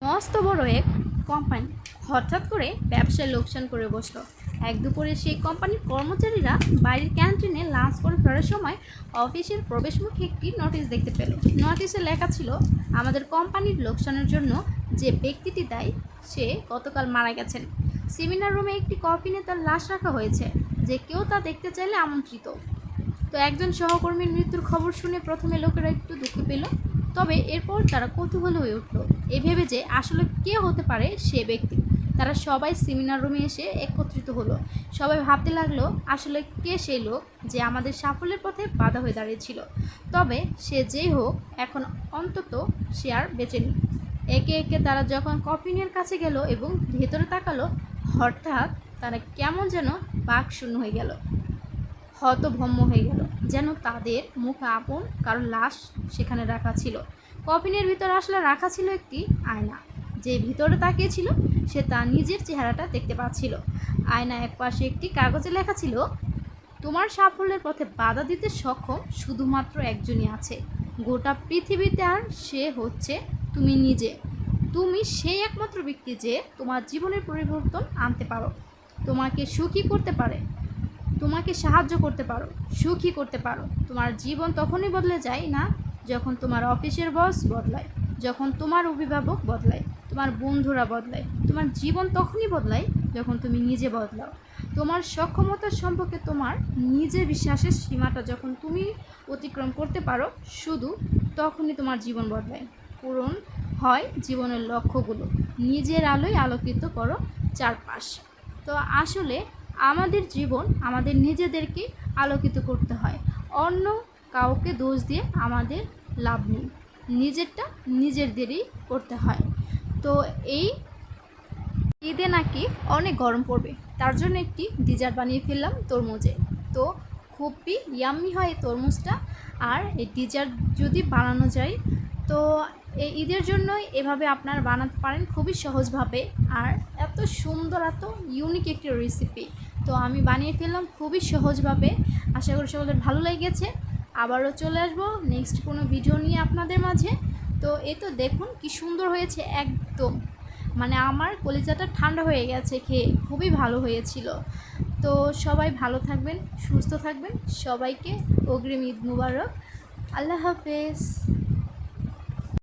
মস্ত বড় এক কোম্পানি হঠাৎ করে ব্যবসায় লোকসান করে বসলো। এক দুপুরে সেই কোম্পানির কর্মচারীরা বাইরের ক্যান্টিনে লাঞ্চ করে ফেরার সময় অফিসের প্রবেশমুখে একটি নোটিশ দেখতে পেল। নোটিশে লেখা ছিল, আমাদের কোম্পানির লোকসানের জন্য যে ব্যক্তিটি দায়ী সে গতকাল মারা গেছেন। সেমিনার রুমে একটি কফিনে তার লাশ রাখা হয়েছে, যে কেউ তা দেখতে চাইলে আমন্ত্রিত। তো একজন সহকর্মীর মৃত্যুর খবর শুনে প্রথমে লোকেরা একটু দুঃখ পেল, তবে এরপর তারা কৌতূহল হয়ে উঠল এ ভেবে যে আসলে কে হতে পারে সে ব্যক্তি। তারা সবাই সেমিনার রুমে এসে একত্রিত হলো। সবাই ভাবতে লাগলো, আসলে কে সেই লোক যে আমাদের সাফল্যের পথে বাধা হয়ে দাঁড়িয়েছিল। তবে সে যেই হোক, এখন অন্তত সে আর বেঁচে নেই। একে একে তারা যখন কফিনের কাছে গেল এবং ভেতরে তাকালো, হঠাৎ তারা কেমন যেন বাক শূন্য হয়ে গেল, হতভম্ব হয়ে গেল, যেন তাদের মুখ আপন কারণ লাশ সেখানে রাখা ছিল। কফিনের ভিতরে আসলে রাখা ছিল একটি আয়না। যে ভিতরে তাকিয়েছিল সে তার নিজের চেহারাটা দেখতে পাচ্ছিল। আয়না এক পাশে একটি কাগজে লেখা ছিল, তোমার সাফল্যের পথে বাধা দিতে সক্ষম শুধুমাত্র একজনই আছে গোটা পৃথিবীতে, আর সে হচ্ছে তুমি নিজে। তুমি সেই একমাত্র ব্যক্তি যে তোমার জীবনের পরিবর্তন আনতে পারো, তোমাকে সুখী করতে পারে, তোমাকে সাহায্য করতে পারো, সুখী করতে পারো। তোমার জীবন তখনই বদলে যায় না যখন তোমার অফিসের বস বদলায়, যখন তোমার অভিভাবক বদলায়, তোমার বন্ধুরা বদলায়। তোমার জীবন তখনই বদলায় যখন তুমি নিজে বদলাও। তোমার সক্ষমতার সম্পর্কে তোমার নিজের বিশ্বাসের সীমাটা যখন তুমি অতিক্রম করতে পারো, শুধু তখনই তোমার জীবন বদলায়, পূরণ হয় জীবনের লক্ষ্যগুলো। নিজের আলোয় আলোকিত করো চারপাশ। তো আসলে আমাদের জীবন আমাদের নিজেদেরকে আলোকিত করতে হয়, অন্য কাউকে দোষ দিয়ে আমাদের লাভ নেই, নিজেরটা নিজেদেরই করতে হয়। তো এই ঈদে নাকি অনেক গরম পড়বে, তার জন্য একটি ডিজার্ট বানিয়ে ফেললাম তরমুজে। তো খুবই ইয়াম্মি হয় এই তরমুজটা। আর এই ডিজার্ট যদি বানানো যায় তো এই ঈদের জন্যই এভাবে আপনারা বানাতে পারেন খুবই সহজভাবে। আর এত সুন্দর, এত ইউনিক একটি রেসিপি তো আমি বানিয়ে ফেললাম খুবই সহজভাবে। আশা করি সকলের ভালো লেগেছে। আবারও চলে আসবো নেক্সট কোনো ভিডিও নিয়ে আপনাদের মাঝে। তো এই তো দেখুন কি সুন্দর হয়েছে, একদম মানে আমার কলিজাটা ঠান্ডা হয়ে গেছে খেয়ে, খুবই ভালো হয়েছিল। তো সবাই ভালো থাকবেন, সুস্থ থাকবেন, সবাইকে অগ্রিম ঈদ মুবারক। আল্লাহ হাফেজ।